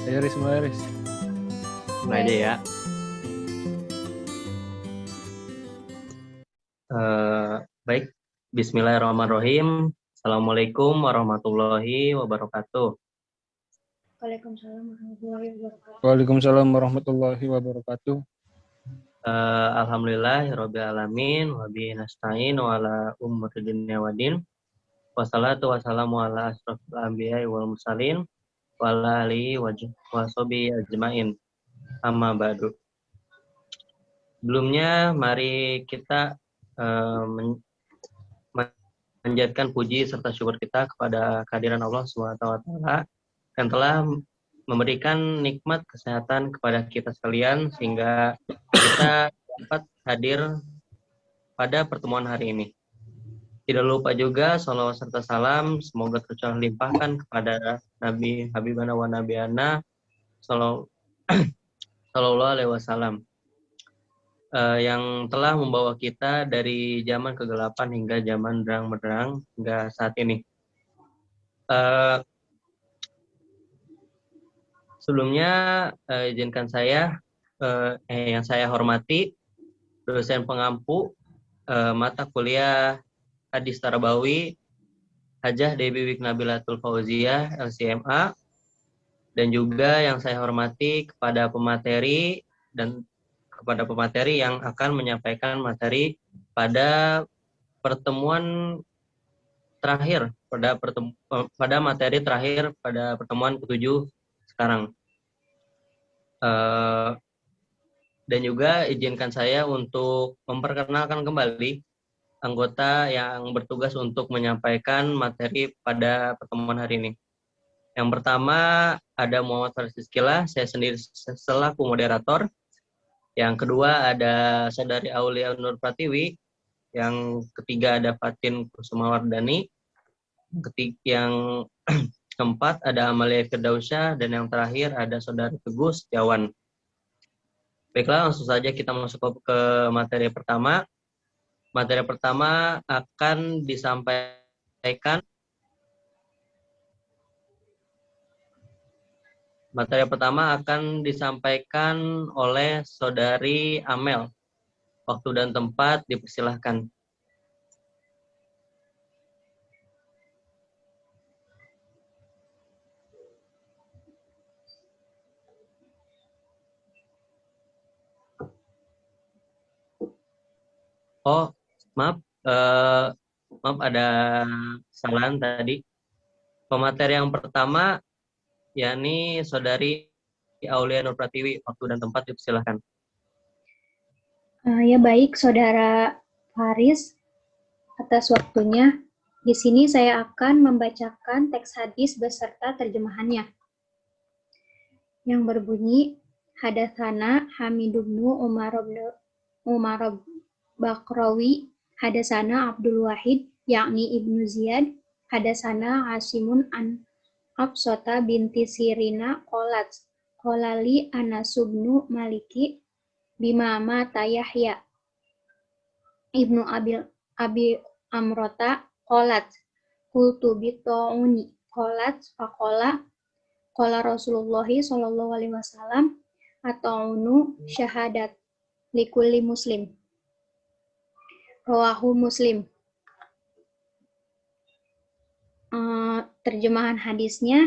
Ayo Riz, mulai Riz. Mulai aja ya. Baik, Bismillahirrahmanirrahim. Assalamualaikum warahmatullahi wabarakatuh. Waalaikumsalam warahmatullahi wabarakatuh. Waalaikumsalam warahmatullahi wabarakatuh. Alhamdulillahirabbil alamin wa bihi nasta'in wa ala umuri dunya waddin. Wassalatu wassalamu ala asyrofil anbiya'i wal mursalin wa ala alihi wa sahbihi ajmain. Amma ba'du. Sebelumnya mari kita menjadikan puji serta syukur kita kepada kehadiran Allah SWT yang telah memberikan nikmat kesehatan kepada kita sekalian sehingga kita dapat hadir pada pertemuan hari ini. Tidak lupa juga salawat serta salam semoga tercurah limpahkan kepada Nabi Habibana wa Nabiana sallallahu alaihi wasallam yang telah membawa kita dari zaman kegelapan hingga zaman derang-benderang hingga saat ini. Sebelumnya izinkan saya yang saya hormati dosen pengampu mata kuliah Hadis Tarabawi Hajah Dewi Wiknabilatul Fauziyah LCMA, dan juga yang saya hormati kepada pemateri yang akan menyampaikan materi pada pertemuan terakhir pada materi terakhir pada pertemuan ke-7 sekarang. Dan juga izinkan saya untuk memperkenalkan kembali anggota yang bertugas untuk menyampaikan materi pada pertemuan hari ini. Yang pertama ada Muhammad Faris Iskila, saya sendiri selaku moderator. Yang kedua ada Saudari Aulia Nur Pratiwi. Yang ketiga ada Fatin Kusumawardani. Yang keempat ada Amalia Firdausyah, dan yang terakhir ada Saudari Teguh Setiawan. Baiklah, langsung saja kita masuk ke materi pertama. Materi pertama akan disampaikan oleh Saudari Amel. Waktu dan tempat dipersilahkan. Oh, maaf ada kesalahan tadi. Pemateri yang pertama yakni Saudari Aulia Nur Pratiwi. Waktu dan tempat dipersilahkan. Ya baik, Saudara Faris, atas waktunya. Di sini saya akan membacakan teks hadis beserta terjemahannya. Yang berbunyi, Hadatsana Hamid bin Umar Bakrawi, Hadatsana Abdul Wahid, yakni Ibnu Ziyad, Hadatsana Asimun an Hafsata binti Sirina Qolali Anas bin Maliki bima mata Yahya Ibnu Abi Amrota qolat qultu bi ta'uni qolat faqala qala Rasulullah sallallahu alaihi wasallam ata'unu syahadat likulli muslim. Rawahu Muslim. Terjemahan hadisnya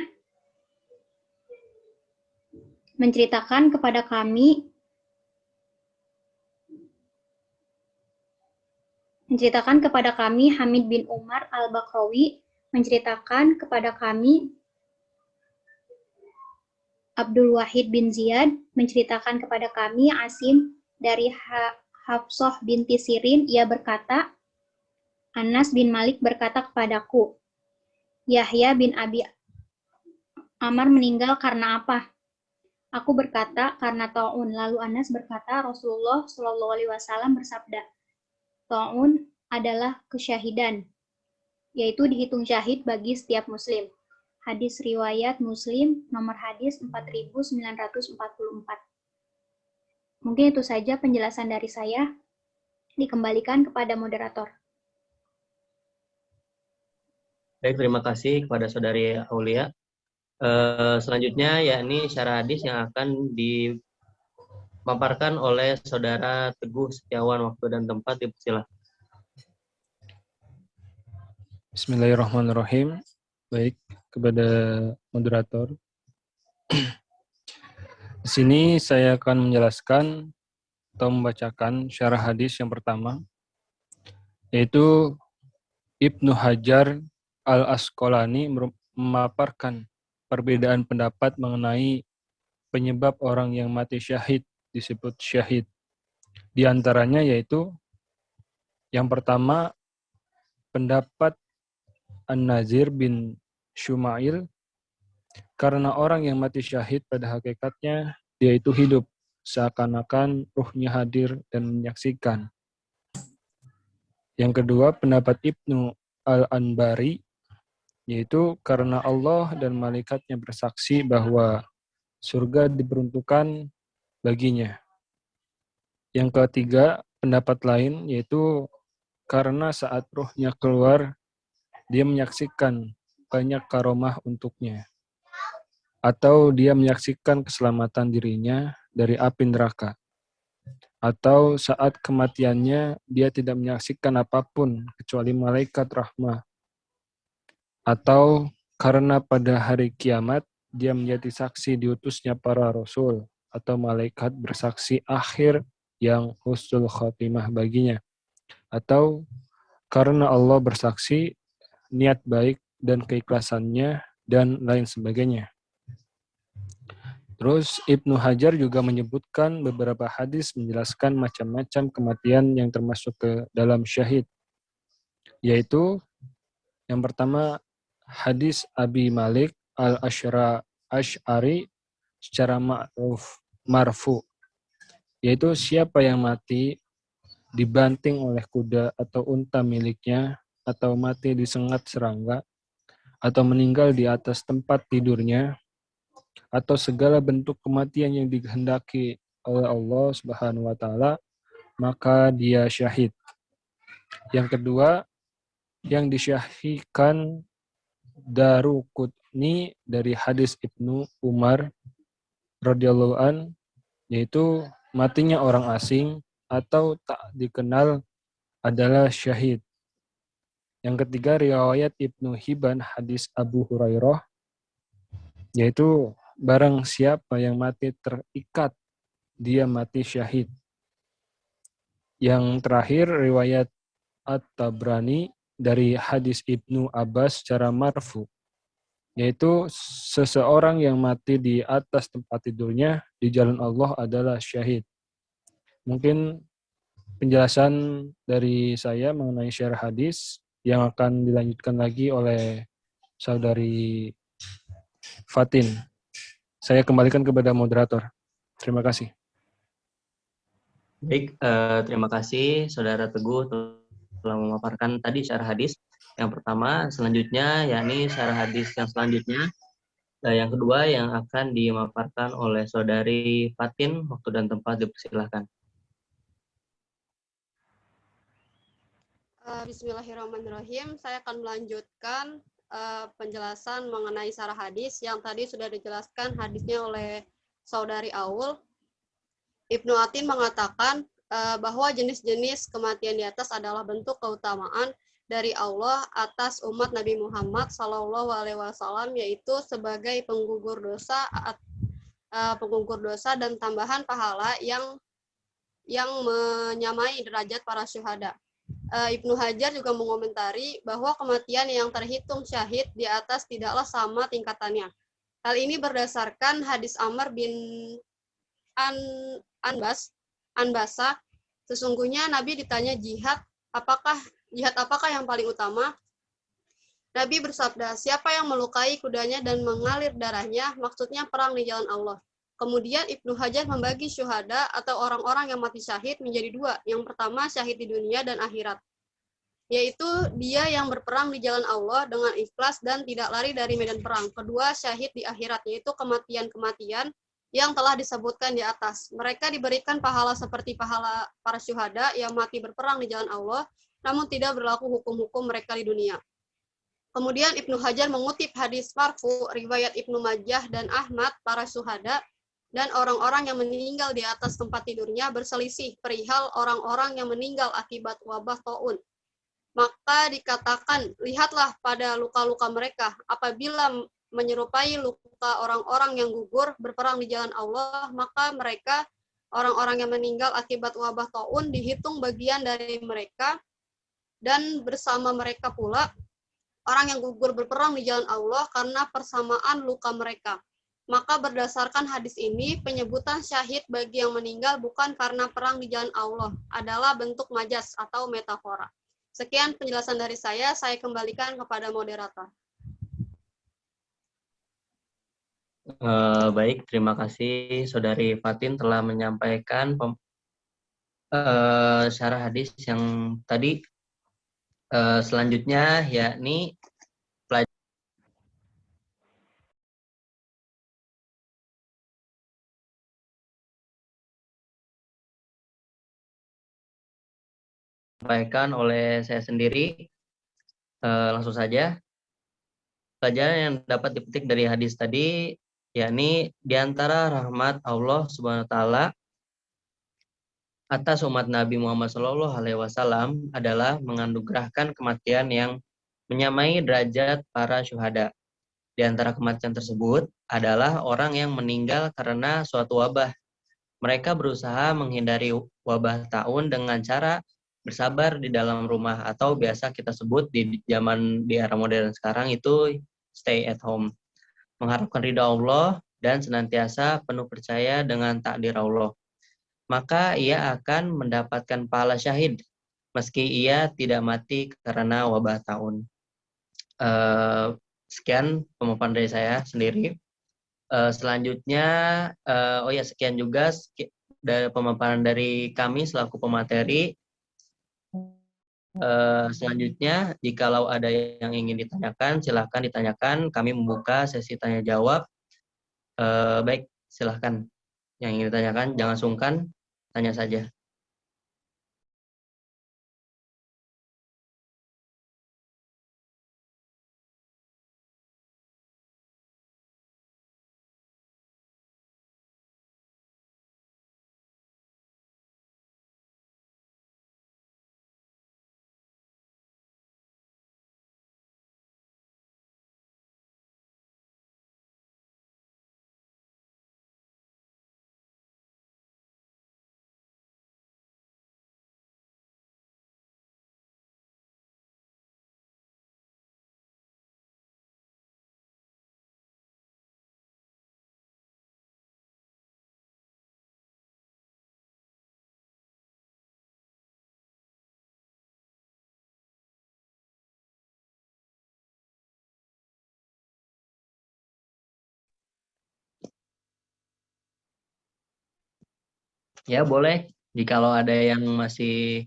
menceritakan kepada kami Hamid bin Umar al-Bakrawi, menceritakan kepada kami Abdul Wahid bin Ziyad, menceritakan kepada kami Asim dari Hafsah binti Sirin. Ia berkata, Anas bin Malik berkata kepadaku, Yahya bin Abi Amar meninggal karena apa? Aku berkata, karena ta'un. Lalu Anas berkata, Rasulullah Shallallahu Alaihi Wasallam bersabda, ta'un adalah kesyahidan, yaitu dihitung syahid bagi setiap muslim. Hadis riwayat Muslim, nomor hadis 4944. Mungkin itu saja penjelasan dari saya. Dikembalikan kepada moderator. Baik, terima kasih kepada Saudari Aulia. Selanjutnya yakni syarah hadis yang akan dipaparkan oleh Saudara Teguh Setiawan. Waktu dan tempat dipersilakan. Bismillahirrahmanirrahim. Baik, kepada moderator. Di sini saya akan menjelaskan atau membacakan syarah hadis yang pertama, yaitu Ibnu Hajar Al-Asqalani memaparkan perbedaan pendapat mengenai penyebab orang yang mati syahid disebut syahid. Di antaranya yaitu yang pertama, pendapat An-Nazir bin Shumail, karena orang yang mati syahid pada hakikatnya dia itu hidup, seakan-akan ruhnya hadir dan menyaksikan. Yang kedua, pendapat Ibnu Al-Anbari, yaitu karena Allah dan malaikatnya bersaksi bahwa surga diperuntukkan baginya. Yang ketiga, pendapat lain, yaitu karena saat ruhnya keluar, dia menyaksikan banyak karomah untuknya. Atau dia menyaksikan keselamatan dirinya dari api neraka. Atau saat kematiannya, dia tidak menyaksikan apapun kecuali malaikat rahmah. Atau karena pada hari kiamat, dia menjadi saksi diutusnya para rasul atau malaikat bersaksi akhir yang husnul khotimah baginya. Atau karena Allah bersaksi niat baik dan keikhlasannya dan lain sebagainya. Terus Ibnu Hajar juga menyebutkan beberapa hadis menjelaskan macam-macam kematian yang termasuk ke dalam syahid. Yaitu yang pertama hadis Abi Malik Al-Asy'ari secara marfu, yaitu siapa yang mati dibanting oleh kuda atau unta miliknya, atau mati disengat serangga, atau meninggal di atas tempat tidurnya, atau segala bentuk kematian yang dikehendaki oleh Allah Subhanahu wa taala, maka dia syahid. Yang kedua, yang disyahidkan Daruqutni dari hadis Ibnu Umar radhiyallahu an, yaitu matinya orang asing atau tak dikenal adalah syahid. Yang ketiga, riwayat Ibnu Hibban hadis Abu Hurairah, yaitu barang siapa yang mati terikat, dia mati syahid. Yang terakhir, riwayat At-Tabrani dari hadis Ibnu Abbas secara marfu, yaitu seseorang yang mati di atas tempat tidurnya di jalan Allah adalah syahid. Mungkin penjelasan dari saya mengenai syarah hadis yang akan dilanjutkan lagi oleh saudari Fatin. Saya kembalikan kepada moderator. Terima kasih. Baik, terima kasih Saudara Teguh telah memaparkan tadi syarah hadis yang pertama. Selanjutnya yakni syarah hadis yang selanjutnya, yang kedua yang akan dimaparkan oleh Saudari Fatin. Waktu dan tempat dipersilahkan. Bismillahirrahmanirrahim. Saya akan melanjutkan penjelasan mengenai syarah hadis yang tadi sudah dijelaskan hadisnya oleh Saudari Aul. Ibnu Atin mengatakan bahwa jenis-jenis kematian di atas adalah bentuk keutamaan dari Allah atas umat Nabi Muhammad SAW, yaitu sebagai penggugur dosa dan tambahan pahala yang menyamai derajat para syuhada. Ibnu Hajar juga mengomentari bahwa kematian yang terhitung syahid di atas tidaklah sama tingkatannya. Hal ini berdasarkan hadis Amr bin Anbasa. Sesungguhnya Nabi ditanya jihad apakah yang paling utama? Nabi bersabda, siapa yang melukai kudanya dan mengalir darahnya, maksudnya perang di jalan Allah. Kemudian Ibnu Hajar membagi syuhada atau orang-orang yang mati syahid menjadi dua. Yang pertama syahid di dunia dan akhirat, yaitu dia yang berperang di jalan Allah dengan ikhlas dan tidak lari dari medan perang. Kedua, syahid di akhirat, yaitu kematian-kematian yang telah disebutkan di atas. Mereka diberikan pahala seperti pahala para syuhada yang mati berperang di jalan Allah, namun tidak berlaku hukum-hukum mereka di dunia. Kemudian Ibnu Hajar mengutip hadis marfu riwayat Ibnu Majah dan Ahmad, para syuhada dan orang-orang yang meninggal di atas tempat tidurnya berselisih perihal orang-orang yang meninggal akibat wabah taun. Maka dikatakan, lihatlah pada luka-luka mereka, apabila menyerupai luka orang-orang yang gugur berperang di jalan Allah, maka mereka, orang-orang yang meninggal akibat wabah taun, dihitung bagian dari mereka, dan bersama mereka pula, orang yang gugur berperang di jalan Allah karena persamaan luka mereka. Maka berdasarkan hadis ini, penyebutan syahid bagi yang meninggal bukan karena perang di jalan Allah, adalah bentuk majas atau metafora. Sekian penjelasan dari saya kembalikan kepada moderator. Baik, terima kasih Saudari Fatin telah menyampaikan syarah hadis yang tadi. Selanjutnya yakni disampaikan oleh saya sendiri. Langsung saja. Pelajaran yang dapat dipetik dari hadis tadi yakni di antara rahmat Allah Subhanahu wa taala atas umat Nabi Muhammad SAW adalah menganugerahkan kematian yang menyamai derajat para syuhada. Di antara kematian tersebut adalah orang yang meninggal karena suatu wabah. Mereka berusaha menghindari wabah taun dengan cara bersabar di dalam rumah atau biasa kita sebut di era modern sekarang itu stay at home. Mengharapkan ridha Allah dan senantiasa penuh percaya dengan takdir Allah. Maka ia akan mendapatkan pahala syahid meski ia tidak mati karena wabah taun. Sekian pemaparan dari saya sendiri. Selanjutnya, sekian juga dari pemaparan dari kami selaku pemateri. Selanjutnya, jikalau ada yang ingin ditanyakan, silahkan ditanyakan. Kami membuka sesi tanya jawab. Baik, silahkan. Yang ingin ditanyakan, jangan sungkan, tanya saja. Ya, boleh. Jikalau ada yang masih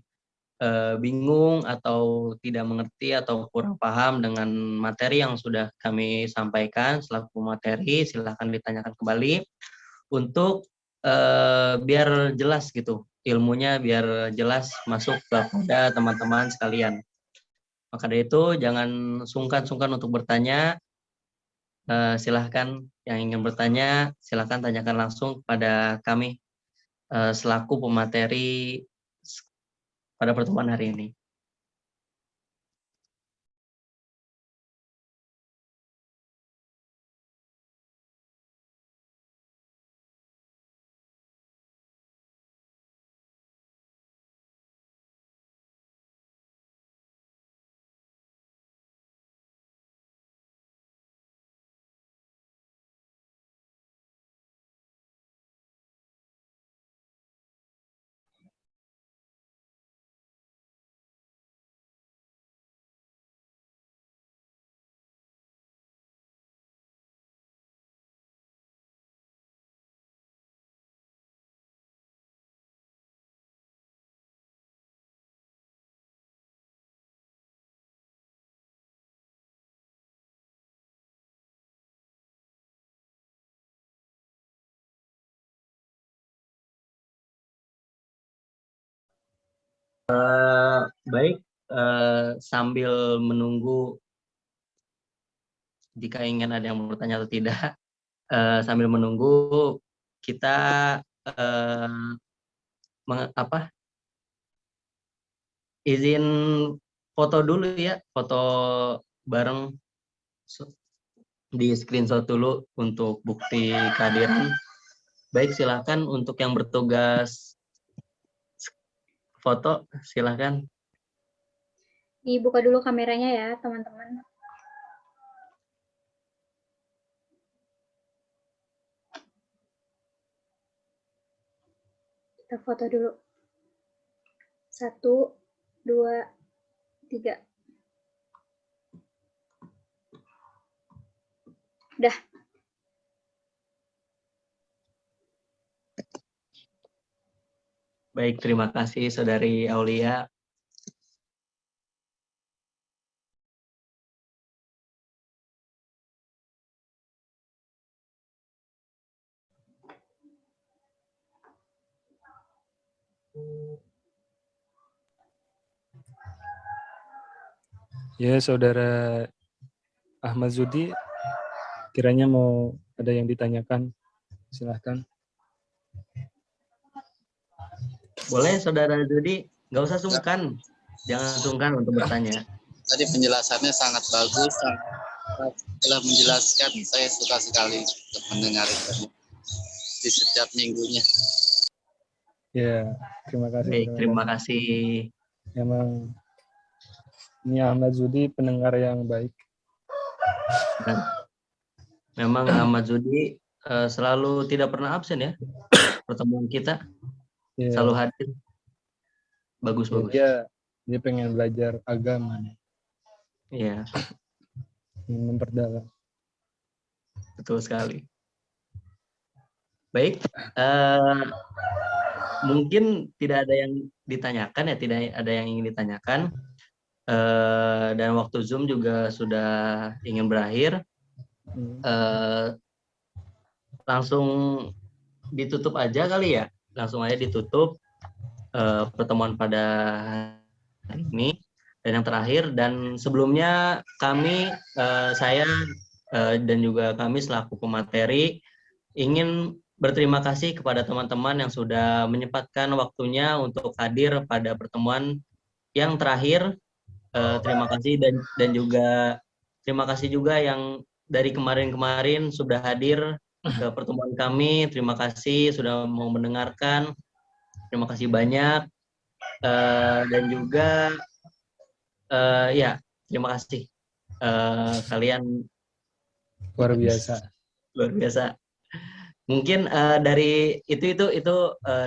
bingung atau tidak mengerti atau kurang paham dengan materi yang sudah kami sampaikan selaku materi, silahkan ditanyakan kembali untuk biar jelas gitu ilmunya, biar jelas masuk kepada teman-teman sekalian. Maka dari itu jangan sungkan-sungkan untuk bertanya. Silahkan yang ingin bertanya, silahkan tanyakan langsung kepada kami selaku pemateri pada pertemuan hari ini. Baik, sambil menunggu jika ingin ada yang bertanya atau tidak, sambil menunggu kita izin foto dulu ya, foto bareng di screenshot dulu untuk bukti kehadiran. Baik, silakan untuk yang bertugas foto, silakan. Dibuka dulu kameranya ya, teman-teman. Kita foto dulu. 1, 2, 3. Udah. Baik, terima kasih Saudari Aulia. Ya, Saudara Ahmad Zudi, kiranya mau ada yang ditanyakan, silahkan. Boleh Saudara Zudi, nggak usah sungkan, jangan sungkan untuk bertanya. Tadi penjelasannya sangat bagus, telah menjelaskan, saya suka sekali untuk mendengar itu di setiap minggunya. Ya, terima kasih. Baik, terima kasih. Emang ini Ahmad Zudi pendengar yang baik. Memang Ahmad Zudi selalu tidak pernah absen ya pertemuan kita, selalu hadir. Bagus. Dia pengen belajar agama. Iya. Memperdalam. Betul sekali. Baik, mungkin tidak ada yang ditanyakan ya, tidak ada yang ingin ditanyakan. Dan waktu Zoom juga sudah ingin berakhir. Langsung ditutup aja kali ya, langsung aja ditutup pertemuan pada hari ini. Dan yang terakhir, dan sebelumnya kami, saya dan juga kami selaku pemateri ingin berterima kasih kepada teman-teman yang sudah menyempatkan waktunya untuk hadir pada pertemuan yang terakhir. Terima kasih, dan juga terima kasih juga yang dari kemarin-kemarin sudah hadir ke pertemuan kami. Terima kasih sudah mau mendengarkan. Terima kasih banyak. Dan juga ya, terima kasih. Kalian luar biasa. Luar biasa. Mungkin dari itu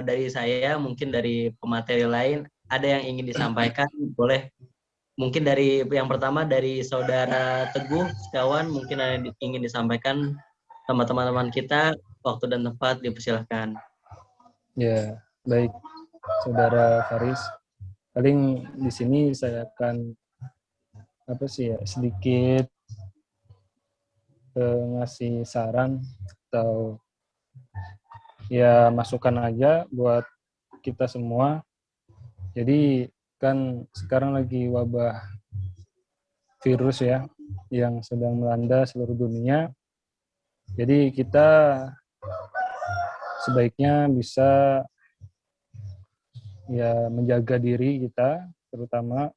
dari saya, mungkin dari pemateri lain ada yang ingin disampaikan, boleh. Mungkin dari yang pertama dari Saudara Teguh Setiawan, mungkin ada yang ingin disampaikan sama teman-teman kita, waktu dan tempat dipersilahkan. Ya, baik Saudara Faris. Paling di sini saya akan sedikit ngasih saran atau ya masukan aja buat kita semua. Jadi kan sekarang lagi wabah virus ya yang sedang melanda seluruh dunia. Jadi kita sebaiknya bisa ya menjaga diri kita, terutama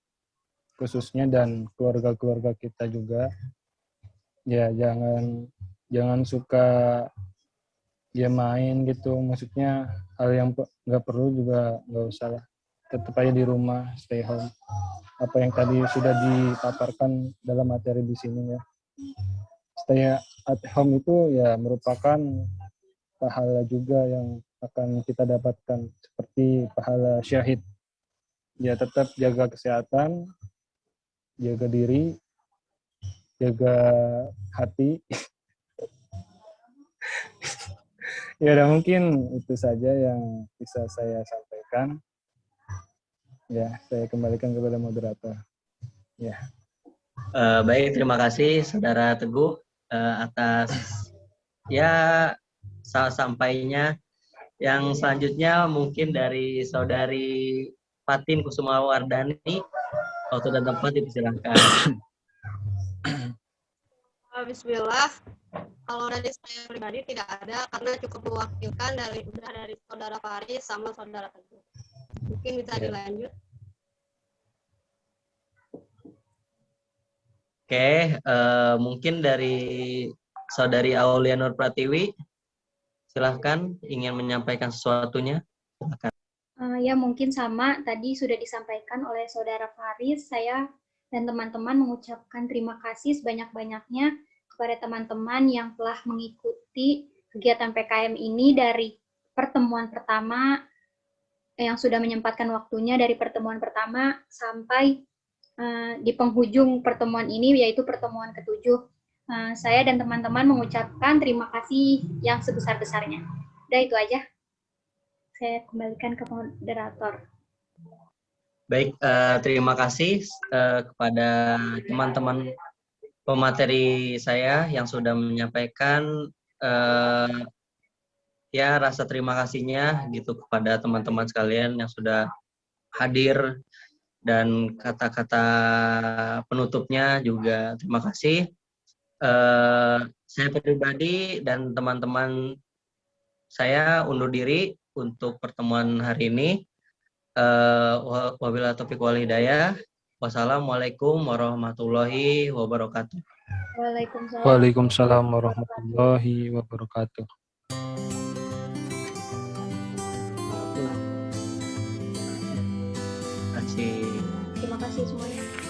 khususnya, dan keluarga-keluarga kita juga. Ya jangan suka ya main gitu, maksudnya hal yang nggak perlu juga nggak usah lah. Tetap aja di rumah, stay home. Apa yang tadi sudah dipaparkan dalam materi di sini ya. Stay at home itu ya merupakan pahala juga yang akan kita dapatkan, seperti pahala syahid. Ya tetap jaga kesehatan, jaga diri, jaga hati. Ya udah, mungkin itu saja yang bisa saya sampaikan. Ya, saya kembalikan kepada moderator. Ya. Baik, terima kasih Saudara Teguh atas ya sampainya. Yang selanjutnya mungkin dari Saudari Fatin Kusumawardani, waktu dan tempat dipersilahkan. Bismillah. Kalau dari saya pribadi tidak ada, karena cukup mewakilkan dari saudara Faris sama saudara Teguh. Mungkin bisa dilanjut. Oke, mungkin dari saudari Aulia Nur Pratiwi, silahkan ingin menyampaikan sesuatunya. Silahkan. Ya mungkin sama, tadi sudah disampaikan oleh saudara Faris, saya dan teman-teman mengucapkan terima kasih sebanyak-banyaknya kepada teman-teman yang telah mengikuti kegiatan PKM ini dari pertemuan pertama, yang sudah menyempatkan waktunya dari pertemuan pertama sampai di penghujung pertemuan ini, yaitu pertemuan ke-7. Saya dan teman-teman mengucapkan terima kasih yang sebesar-besarnya. Udah itu aja. Saya kembalikan ke moderator. Baik, terima kasih kepada teman-teman pemateri saya yang sudah menyampaikan ya rasa terima kasihnya gitu kepada teman-teman sekalian yang sudah hadir, dan kata-kata penutupnya juga terima kasih. Saya pribadi dan teman-teman saya undur diri untuk pertemuan hari ini. Wabillahi taufiq wal hidayah. Wassalamualaikum warahmatullahi wabarakatuh. Waalaikumsalam. Waalaikumsalam warahmatullahi wabarakatuh. Terima kasih. Terima kasih semuanya.